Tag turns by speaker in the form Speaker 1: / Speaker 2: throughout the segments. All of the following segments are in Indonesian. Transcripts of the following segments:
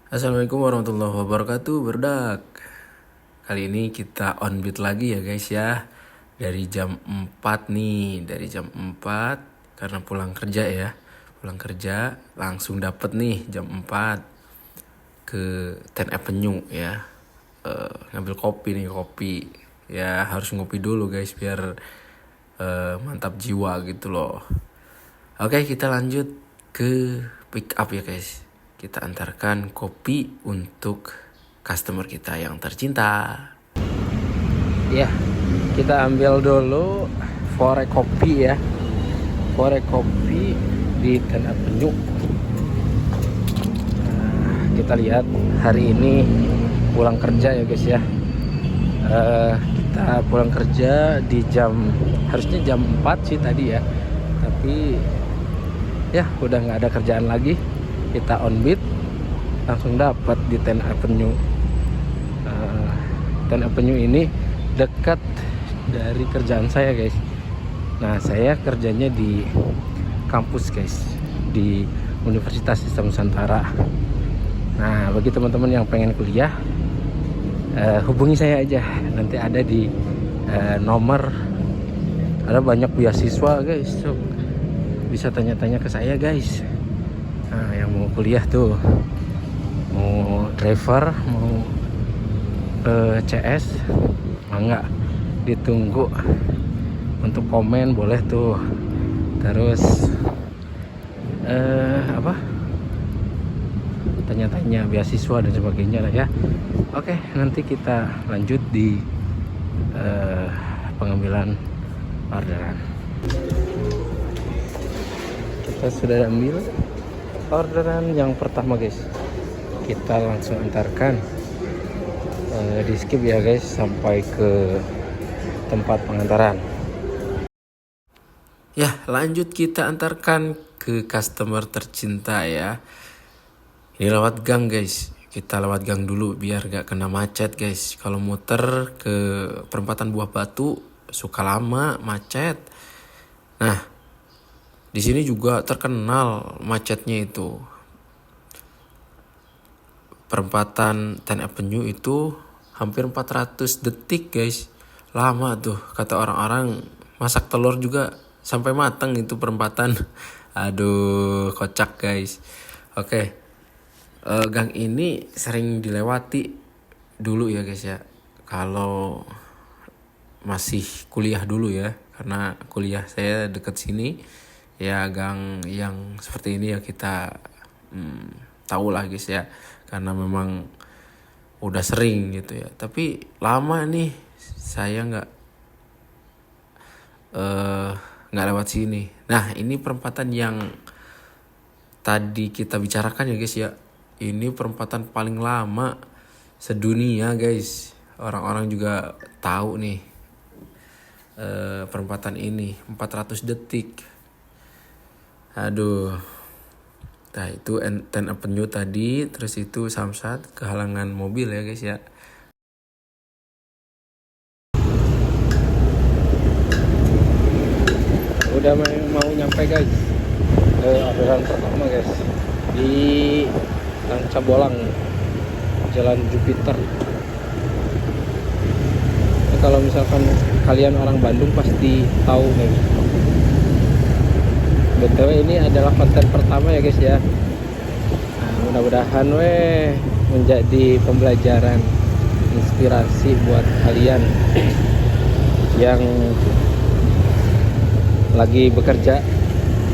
Speaker 1: Assalamualaikum warahmatullahi wabarakatuh, berdak. Kali ini kita on beat lagi ya guys ya. Dari jam 4 nih, dari jam 4 karena pulang kerja ya. Pulang kerja langsung dapet nih jam 4 ke Ten Avenue ya. Ngambil kopi nih, kopi. Ya harus ngopi dulu guys biar mantap jiwa gitu loh. Oke, kita lanjut ke pick up ya guys. Kita antarkan kopi untuk customer kita yang tercinta. Ya, kita ambil dulu forek kopi ya. Forek kopi di Ten Avenue. Kita lihat hari ini pulang kerja ya guys ya. Kita pulang kerja di harusnya jam 4 sih tadi ya. Tapi ya udah nggak ada kerjaan lagi. Kita on beat langsung dapat di Ten Avenue. Ten Avenue ini dekat dari kerjaan saya guys. Nah, saya kerjanya di kampus guys, di Universitas Islam Nusantara. Nah, bagi teman-teman yang pengen kuliah, hubungi saya aja. Nanti ada di nomor, ada banyak beasiswa guys, so, bisa tanya-tanya ke saya guys. Nah, yang mau kuliah tuh, mau driver, mau CS, enggak, ditunggu untuk komen boleh tuh. Terus tanya-tanya beasiswa dan sebagainya lah ya. Oke, nanti kita lanjut di pengambilan orderan. Kita sudah ambil orderan yang pertama guys. Kita langsung antarkan, di skip ya guys sampai ke tempat pengantaran. Ya, lanjut kita antarkan ke customer tercinta ya. Ini lewat gang guys. Kita lewat gang dulu biar gak kena macet guys. Kalau muter ke perempatan Buah Batu suka lama macet. Nah, di sini juga terkenal macetnya itu. Perempatan Ten Avenue itu hampir 400 detik guys. Lama tuh, kata orang-orang. Masak telur juga sampai matang itu perempatan. Aduh, kocak guys. Oke. Gang ini sering dilewati dulu ya guys ya. Kalau masih kuliah dulu ya. Karena kuliah saya deket sini. Ya gang yang seperti ini ya kita tahu lah guys ya, karena memang udah sering gitu ya. Tapi lama nih saya nggak lewat sini. Nah, ini perempatan yang tadi kita bicarakan ya guys ya. Ini perempatan paling lama sedunia guys. Orang-orang juga tahu nih perempatan ini 400 detik. Aduh. Nah, itu Ten Avenue tadi, terus itu Samsat, kehalangan mobil ya guys ya. Udah mau nyampe guys. Orderan pertama guys di Lanca Bolang, Jalan Jupiter. Kalau misalkan kalian orang Bandung pasti tahu nih. BTW ini adalah konten pertama ya guys ya. Nah, mudah-mudahan menjadi pembelajaran, inspirasi buat kalian yang lagi bekerja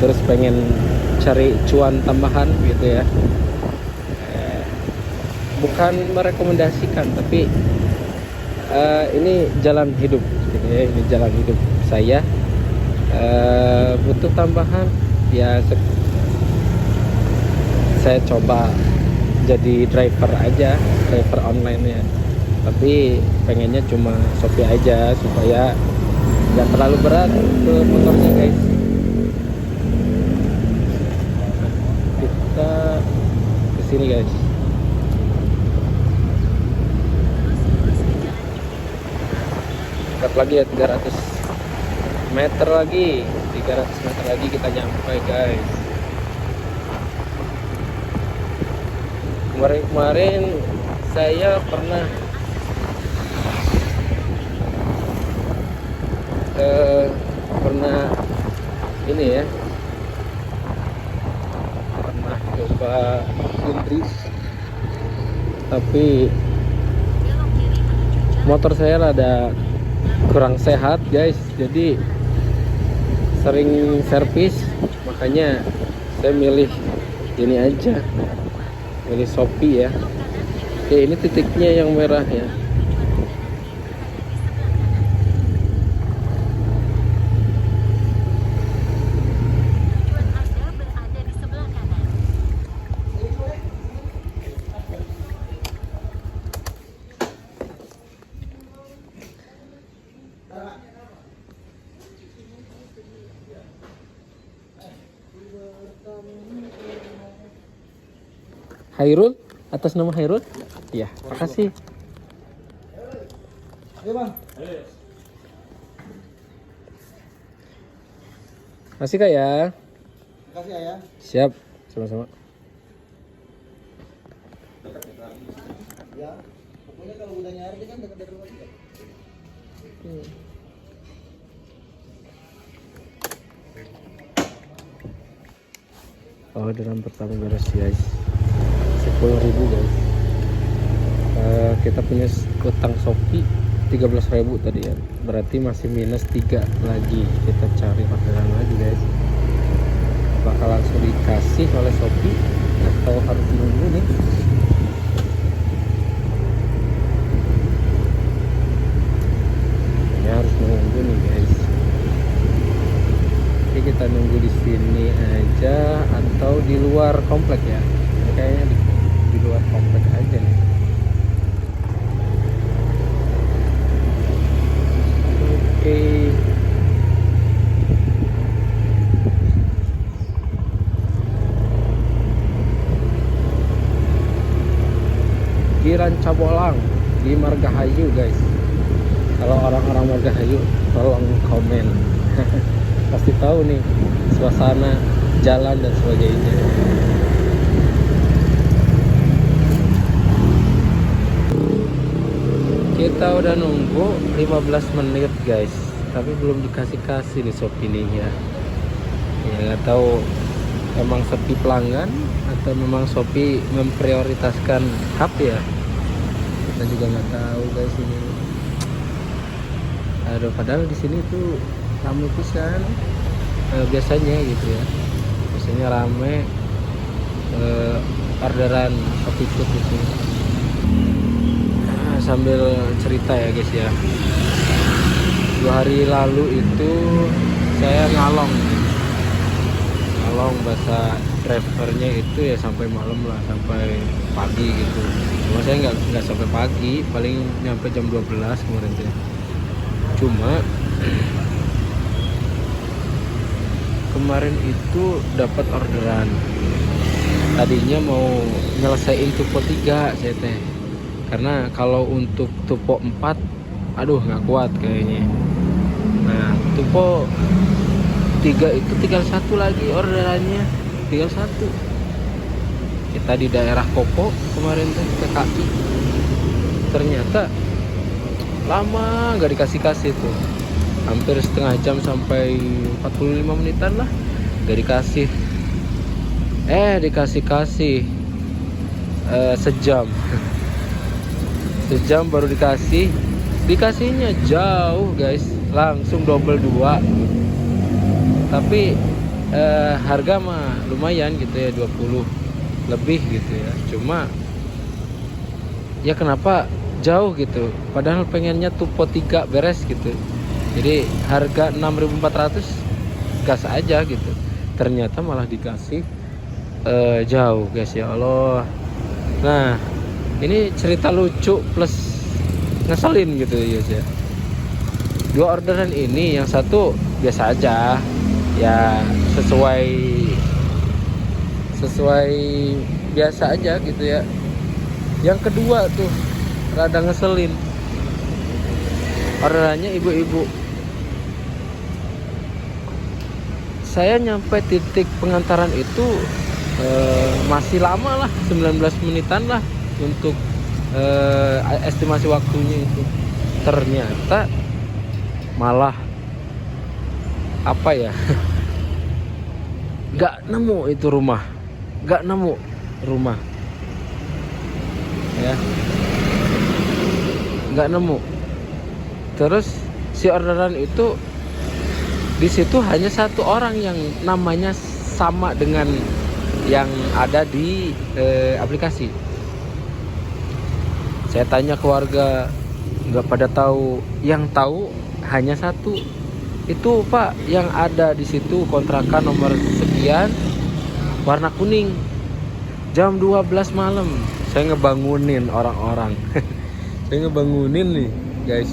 Speaker 1: terus pengen cari cuan tambahan gitu ya. Bukan merekomendasikan, tapi ini jalan hidup gitu ya. Ini jalan hidup saya. Butuh tambahan ya, saya coba jadi driver aja, driver online ya. Tapi pengennya cuma Shopee aja supaya gak terlalu berat ke motornya guys. Kita kesini guys. Dekat lagi ya, 300 meter lagi, 300 meter lagi kita nyampe guys. Kemarin saya pernah ini ya, pernah coba Inggris, tapi motor saya rada kurang sehat guys, jadi sering servis, makanya saya milih ini aja, milih Shopee ya. Oke, ini titiknya yang merah ya. Hairul, atas nama Hairul. Iya, makasih.
Speaker 2: Ayo bang.
Speaker 1: Makasih kak ya.
Speaker 2: Makasih ya.
Speaker 1: Siap, sama-sama.
Speaker 2: Ya, pokoknya kalau udah nyari kan dekat dari rumah kita.
Speaker 1: Orderan pertama beres guys, 10.000 guys. Kita punya utang Shopee 13.000 tadi ya, berarti masih minus 3 lagi. Kita cari orderan lagi guys. Bakal langsung dikasih oleh Shopee atau harus nunggu nih? Ini harus nunggu nih guys. Oke, kita nunggu di sini aja atau di luar komplek ya. Ini kayaknya di luar komplek aja nih. Oke. Di Rancabolang, di Margahayu guys. Kalau orang-orang Margahayu tolong komen. Pasti tahu nih suasana jalan dan sebagainya. Kita udah nunggu 15 menit guys, tapi belum dikasih nih Shopee nih ya. Ya nggak tahu emang sepi pelanggan atau memang Shopee memprioritaskan HP ya. Kita juga nggak tahu guys ini. Aduh, padahal di sini tuh rame pisan, biasanya gitu ya, biasanya rame orderan Shopee Food gitu. Nah, sambil cerita ya guys ya, 2 hari lalu itu saya ngalong bahasa drivernya itu ya sampai malam lah, sampai pagi gitu. Cuma saya nggak sampai pagi, paling nyampe jam 12 kemarin tuh. Cuma kemarin itu dapat orderan, tadinya mau nyelesain tupo 3 saya teh, karena kalau untuk tupo 4 aduh nggak kuat kayaknya. Nah, tupo 3 itu tinggal 1 lagi orderannya, tinggal 1. Kita di daerah Kopo kemarin tuh ke kaki, ternyata lama nggak dikasih tuh, hampir setengah jam sampai 45 menitan lah gak dikasih. Dikasih sejam sejam baru dikasihnya jauh guys, langsung double 2. Tapi harga mah lumayan gitu ya, 20 lebih gitu ya. Cuma ya kenapa jauh gitu, padahal pengennya tupo 3 beres gitu. Jadi harga 6.400 gas aja gitu, ternyata malah dikasih jauh guys, ya Allah. Nah, ini cerita lucu plus ngeselin gitu ya guys ya. 2 orderan ini, yang satu biasa aja ya, sesuai biasa aja gitu ya. Yang kedua tuh rada ngeselin, orderannya ibu-ibu. Saya nyampe titik pengantaran itu masih lama lah, 19 menitan lah untuk estimasi waktunya itu. Ternyata malah apa ya, nggak nemu itu rumah, nggak nemu rumah ya, nggak nemu. Terus si orderan itu di situ hanya satu orang yang namanya sama dengan yang ada di aplikasi. Saya tanya ke warga, nggak pada tahu. Yang tahu hanya satu, itu Pak, yang ada di situ kontrakan nomor sekian, warna kuning, jam 12 malam. Saya ngebangunin orang-orang. Saya ngebangunin nih guys,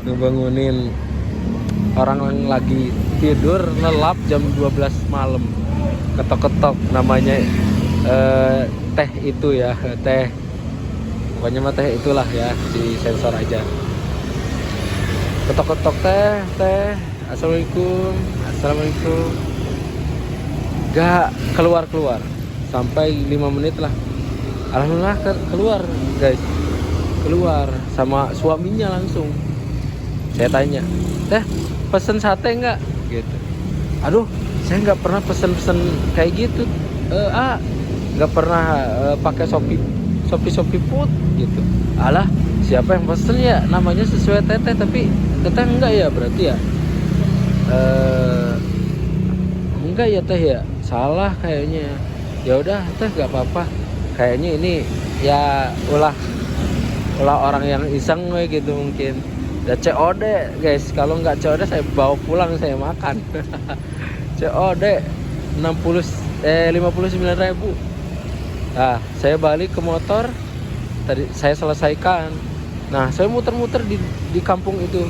Speaker 1: ngebangunin orang yang lagi tidur lelap jam 12 malam. Ketok-ketok, namanya teh itu ya, teh, pokoknya mah teh itulah ya, di sensor aja. Ketok-ketok, teh, assalamualaikum, assalamualaikum. Gak keluar sampai 5 menit lah. Alhamdulillah keluar guys, keluar sama suaminya langsung. Saya tanya, teh pesen sate nggak gitu. Aduh, saya nggak pernah pesen kayak gitu. Nggak pernah pakai Shopee Food gitu. Alah, siapa yang pesen ya, namanya sesuai teteh, tapi teteh enggak ya, berarti ya enggak ya teh ya, salah kayaknya. Ya udah teh, nggak apa-apa, kayaknya ini ya ulah orang yang iseng gitu mungkin. Ya COD guys, kalau nggak COD saya bawa pulang, saya makan. COD 59.000. Nah, saya balik ke motor, tadi saya selesaikan. Nah, saya muter-muter di kampung itu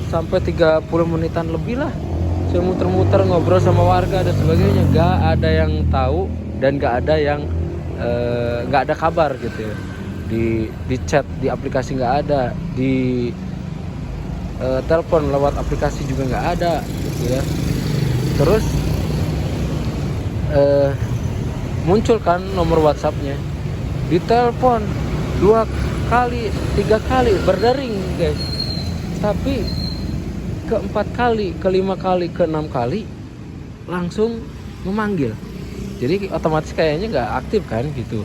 Speaker 1: sampai 30 menitan lebih lah. Saya muter-muter ngobrol sama warga dan sebagainya. Gak ada yang tahu dan gak ada yang gak ada kabar gitu ya. Di chat, di aplikasi gak ada, di telepon lewat aplikasi juga nggak ada gitu ya. Terus muncul kan nomor WhatsAppnya, ditelepon 2 kali 3 kali berdering guys, tapi ke-4 kali, ke-5 kali, ke-6 kali langsung memanggil. Jadi otomatis kayaknya nggak aktif kan gitu.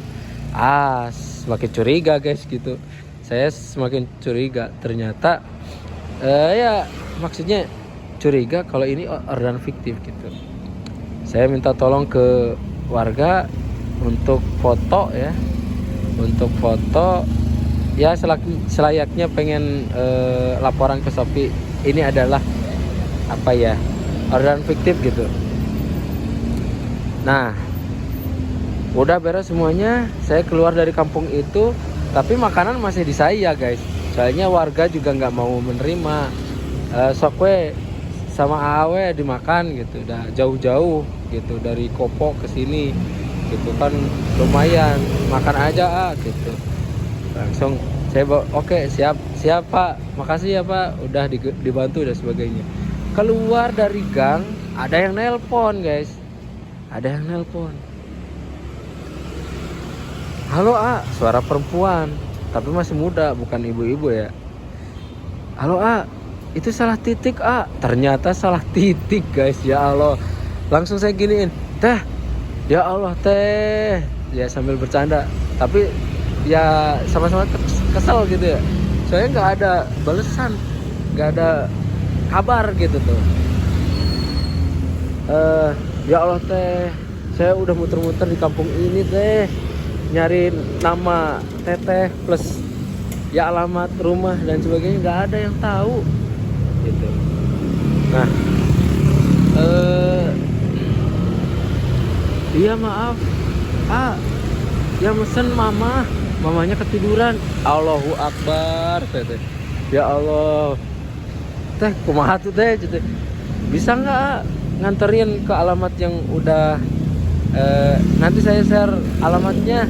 Speaker 1: Semakin curiga guys gitu. Saya semakin curiga, ternyata ya maksudnya curiga kalau ini orderan fiktif gitu. Saya minta tolong ke warga untuk foto ya, untuk foto ya, selayaknya pengen laporan ke Shopee. Ini adalah apa ya, orderan fiktif gitu. Nah, udah beres semuanya, saya keluar dari kampung itu, tapi makanan masih di saya guys. Soalnya warga juga nggak mau menerima. Sokwe sama awe dimakan gitu, udah jauh-jauh gitu dari Kopo ke sini gitu kan, lumayan, makan aja gitu. Langsung saya oke, siap Pak, makasih ya Pak, udah dibantu dan sebagainya. Keluar dari gang, ada yang nelpon guys, ada yang nelpon. Halo suara perempuan, tapi masih muda, bukan ibu-ibu ya. Halo itu salah titik Ternyata salah titik guys, ya Allah. Langsung saya giniin, teh, ya Allah teh, ya sambil bercanda, tapi ya sama-sama kesel gitu ya. Soalnya nggak ada balesan, nggak ada kabar gitu tuh. Ya Allah teh, saya udah muter-muter di kampung ini teh, nyari nama teteh plus ya alamat rumah dan sebagainya, nggak ada yang tahu gitu. Nah, iya maaf yang mesen mamanya ketiduran. Allahu Akbar teh. Ya Allah teh, kumaha tuh teh gitu. Bisa nggak nganterin ke alamat yang udah nanti saya share alamatnya.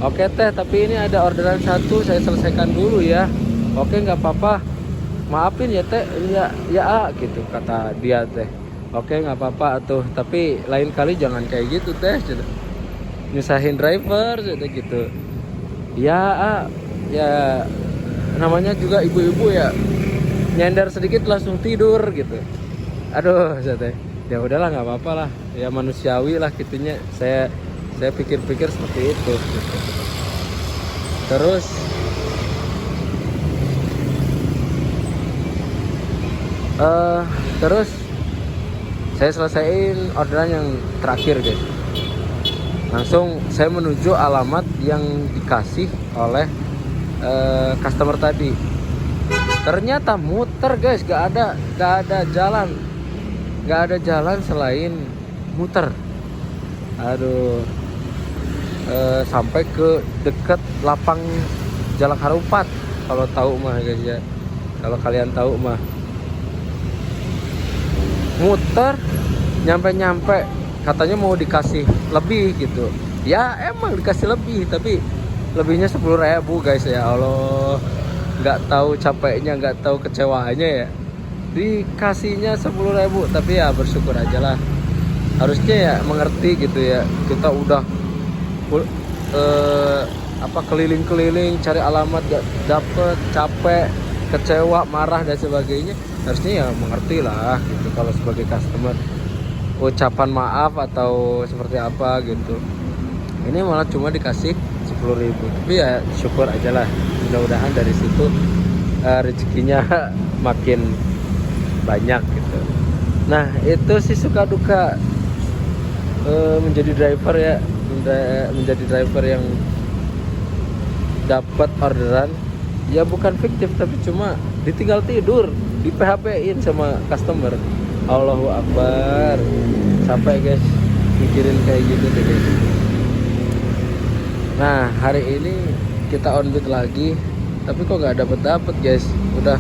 Speaker 1: Oke teh, tapi ini ada orderan satu, saya selesaikan dulu ya. Oke, nggak apa-apa, maafin ya teh, ya gitu kata dia teh. Oke, nggak apa-apa tuh, tapi lain kali jangan kayak gitu teh, nyusahin driver gitu. Ya, ya namanya juga ibu-ibu ya, nyender sedikit langsung tidur gitu. Aduh, teh. Ya udahlah, nggak apa-apa lah, ya manusiawi lah gitunya. Saya pikir-pikir seperti itu gitu. Terus terus saya selesaiin orderan yang terakhir guys. Langsung saya menuju alamat yang dikasih oleh customer tadi. Ternyata muter guys, gak ada jalan selain muter. Aduh, sampai ke dekat lapang Jalak Harupat, kalau tahu mah guys ya. Kalau kalian tahu mah, muter nyampe katanya mau dikasih lebih gitu. Ya emang dikasih lebih, tapi lebihnya 10.000 guys. Ya Allah, nggak tahu capeknya, nggak tahu kecewaannya ya. Dikasihnya 10.000, tapi ya bersyukur aja lah. Harusnya ya mengerti gitu ya. Kita udah keliling-keliling cari alamat gak dapet, capek, kecewa, marah dan sebagainya. Harusnya ya mengerti lah gitu kalau sebagai customer, ucapan maaf atau seperti apa gitu. Ini malah cuma dikasih 10.000, tapi ya syukur aja lah. Mudah-mudahan dari situ rezekinya makin banyak gitu. Nah itu sih suka duka menjadi driver ya, menjadi driver yang dapat orderan ya bukan fiktif, tapi cuma ditinggal tidur, di PHP-in sama customer. Allahu Akbar, sampai guys mikirin kayak gitu deh guys. Nah hari ini kita on beat lagi, tapi kok nggak dapet guys. Udah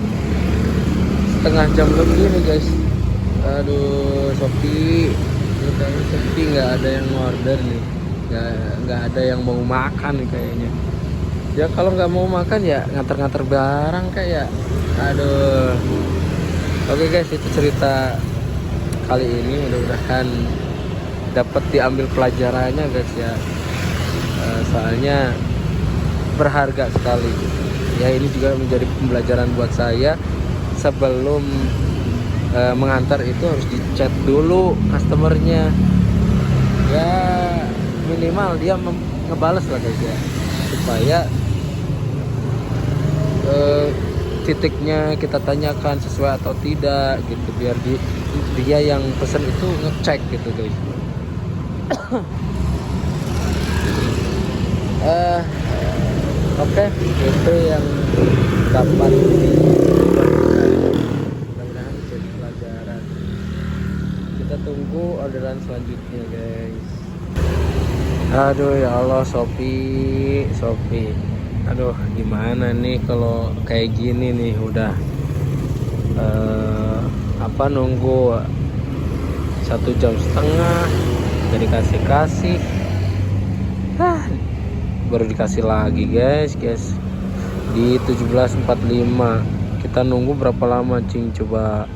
Speaker 1: setengah jam lebih nih guys. Aduh, Shopee nggak ada yang order nih, nggak ada yang mau makan nih kayaknya. Ya kalau nggak mau makan ya nganter-nganter barang kayak. Aduh. Oke guys, itu cerita kali ini. Mudah-mudahan dapat diambil pelajarannya guys ya. Soalnya berharga sekali. Ya ini juga menjadi pembelajaran buat saya. Sebelum mengantar itu harus dichat dulu customernya. Ya minimal dia ngebales lah guys ya, supaya titiknya kita tanyakan sesuai atau tidak gitu, biar dia yang pesen itu ngecek gitu guys. Oke, itu yang dapat mudah-mudahan jadi pelajaran. Kita tunggu orderan selanjutnya guys. Aduh ya Allah, Shopee. Aduh gimana nih kalau kayak gini nih, udah nunggu 1,5 jam gak dikasih baru dikasih lagi guys di 17.45. Kita nunggu berapa lama cing, coba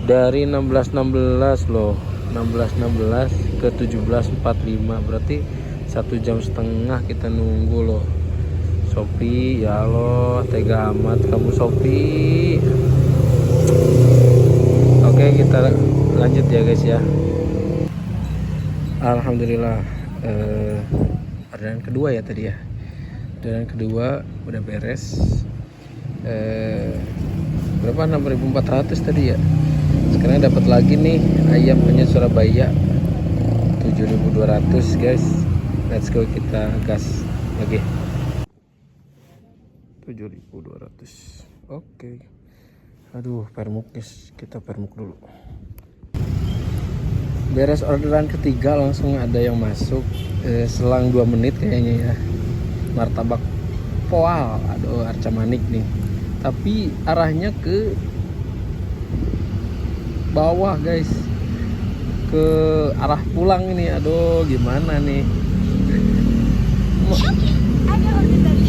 Speaker 1: dari 16.16 loh, 16.16 ke 17.45, berarti 1,5 jam kita nunggu loh. Shopee, ya Allah, tega amat kamu Shopee. Oke, kita lanjut ya guys ya. Alhamdulillah, orderan kedua ya tadi ya. Orderan kedua udah beres. Berapa? 6.400 tadi ya. Sekarang dapat lagi nih ayam penyet Surabaya 7.200 guys. Let's go, kita gas lagi. 7.200. Oke. Aduh, permuk guys, kita permuk dulu. Beres orderan ketiga langsung ada yang masuk selang 2 menit kayaknya ya. Martabak poal, aduh arca manik nih. Tapi arahnya ke bawah guys, ke arah pulang ini. Aduh gimana nih.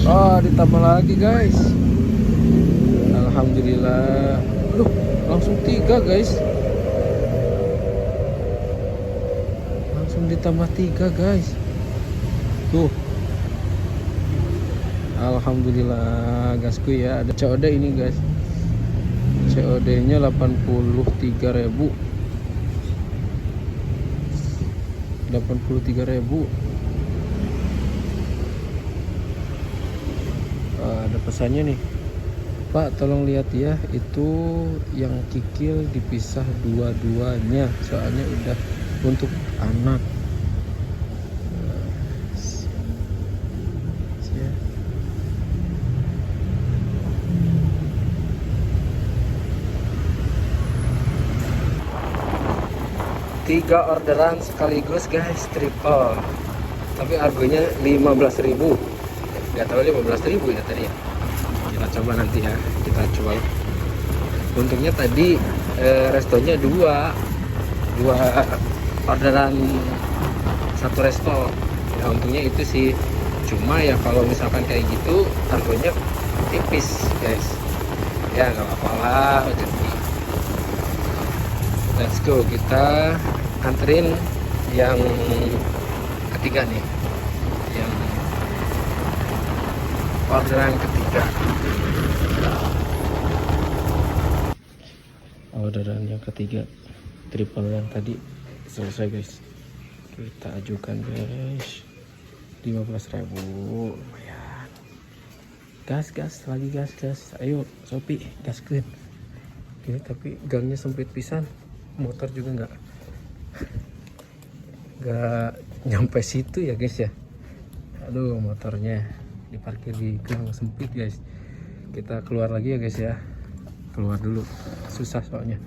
Speaker 1: Oh ditambah lagi guys, alhamdulillah. Aduh langsung 3 guys. ditambah 3 guys. Tuh. Alhamdulillah gasku ya, ada COD ini guys. COD nya 83.000. 83.000. Ada pesannya nih, Pak tolong lihat ya, itu yang kikil dipisah dua-duanya, soalnya udah untuk anak. Ya. Tiga orderan sekaligus guys, triple, tapi harganya 15.000. Nggak tahu 15.000 ya tadi ya. Kita coba nanti ya, kita coba. Untungnya tadi restonya dua orderan satu resto ya, untungnya itu sih. Cuma ya kalau misalkan kayak gitu harganya tipis guys ya, nggak apa-apa lah rezeki. Let's go, kita anterin yang ketiga nih, yang orderan ketiga. Orderan yang ketiga triple yang tadi selesai guys, kita ajukan guys. 15.000 lumayan. Gas lagi, gas. Ayo Shopee gaskeun. Oke, tapi gangnya sempit pisan, motor juga nggak nyampe situ ya guys ya. Aduh, motornya diparkir di gang sempit guys. Kita keluar lagi ya guys ya, keluar dulu, susah soalnya.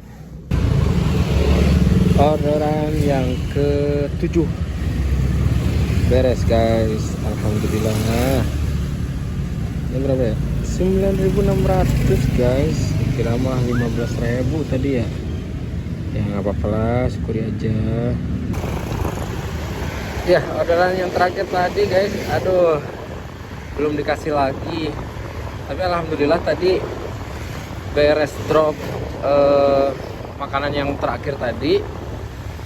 Speaker 1: Orderan yang ke-7 beres guys, alhamdulillah. Ini berapa ya? 9.600 guys, kira mah 15.000 tadi ya. Ya nggak apa-apa lah, syukuri aja. Ya, orderan yang terakhir tadi guys, aduh belum dikasih lagi, tapi alhamdulillah tadi beres drop makanan yang terakhir tadi,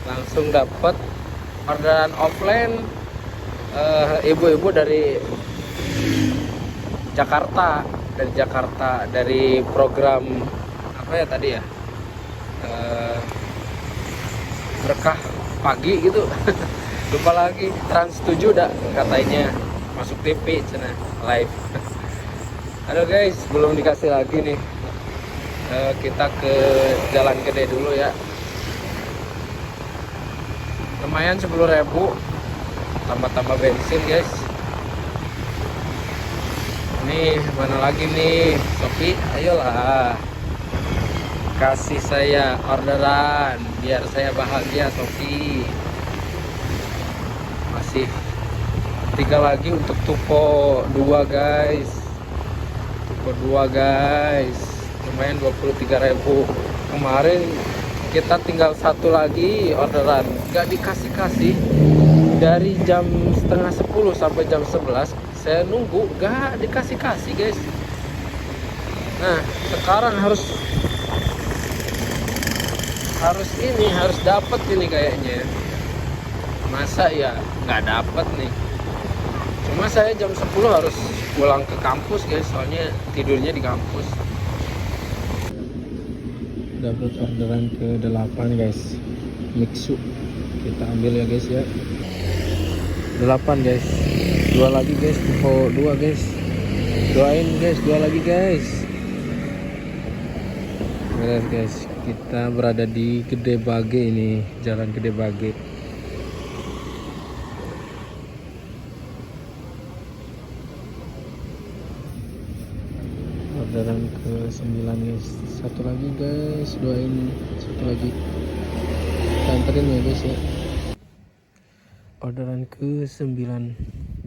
Speaker 1: langsung dapat orderan offline ibu-ibu dari Jakarta, dari program apa ya tadi ya, berkah pagi gitu. Lupa lagi, Trans 7 udah katanya masuk TV cina live. Aduh guys, belum dikasih lagi nih. Kita ke Jalan Gede dulu ya. Lumayan 10.000, tambah bensin guys. Nih mana lagi nih, Shopee, ayolah kasih saya orderan biar saya bahagia Shopee. Masih 3 lagi untuk Tupo 2 guys. Tupo 2 guys, lumayan 23.000. Kemarin kita tinggal 1 lagi orderan, nggak dikasih dari jam setengah 10 sampai jam 11 saya nunggu, nggak dikasih guys. Nah sekarang harus dapat ini kayaknya. Masa ya nggak dapat nih. Cuma saya jam 10 harus pulang ke kampus guys, soalnya tidurnya di kampus. Dapat orderan ke-8 guys, Mixu. Kita ambil ya guys ya. 8 guys, 2 lagi guys, Tupo 2 guys. Doain guys, 2 lagi guys. Beres guys, kita berada di Gede Bage ini, Jalan Gede Bage. Orderan ke-9 guys, 1 lagi guys, doain 1 lagi. Kita anterin ya guys ya. Orderan ke-9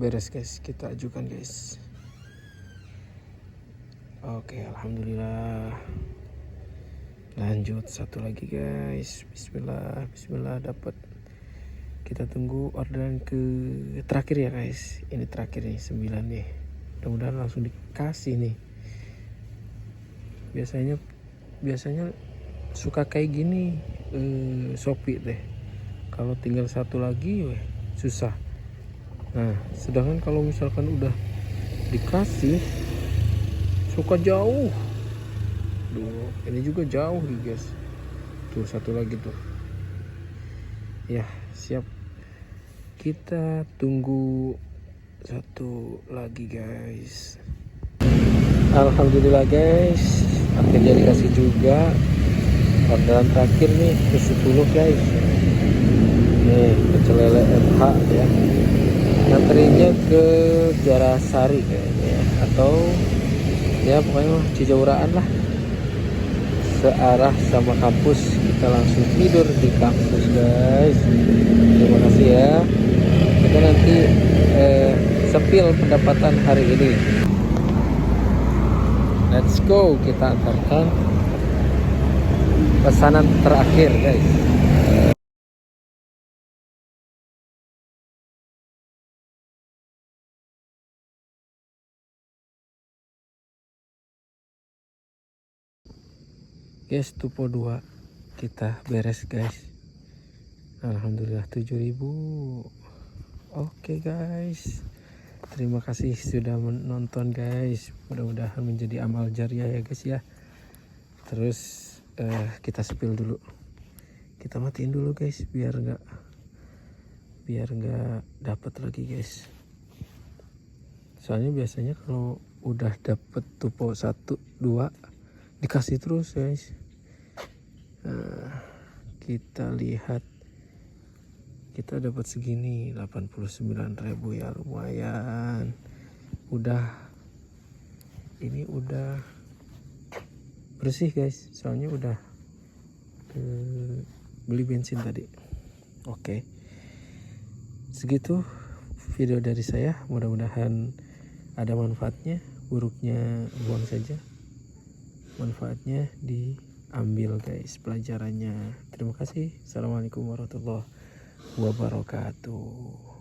Speaker 1: beres guys, kita ajukan guys. Oke, alhamdulillah. Lanjut 1 lagi guys. Bismillah dapat. Kita tunggu orderan ke terakhir ya guys. Ini terakhir nih, 9 nih. Mudah-mudahan langsung dikasih nih. Biasanya suka kayak gini Shopee deh. Kalau tinggal satu lagi weh, susah. Nah sedangkan kalau misalkan udah dikasih suka jauh. Duh, ini juga jauh nih guys. Tuh satu lagi tuh. Ya siap, kita tunggu satu lagi guys. Alhamdulillah guys, akhirnya dikasih juga. Orderan terakhir nih ke 10 guys. Nih pecel lele MH ya, nganterinya ke Jarasari kayaknya ya, atau ya pokoknya Cijauraan lah, searah sama kampus. Kita langsung tidur di kampus guys. Terima kasih ya. Kita nanti sepil pendapatan hari ini. Let's go, kita antarkan pesanan terakhir guys. Guys, tupo 2 kita beres guys. Alhamdulillah 7.000. Oke guys, terima kasih sudah menonton guys. Mudah-mudahan menjadi amal jariah ya guys ya. Terus kita sepil dulu, kita matiin dulu guys biar nggak dapat lagi guys. Soalnya biasanya kalau udah dapet tupo 1 2 dikasih terus guys. Kita lihat, kita dapat segini 89.000 ya, lumayan. Ini udah bersih guys, soalnya udah beli bensin tadi. Oke, segitu video dari saya, mudah-mudahan ada manfaatnya. Buruknya buang saja, manfaatnya diambil guys, pelajarannya. Terima kasih. Assalamualaikum warahmatullahi wabarakatuh.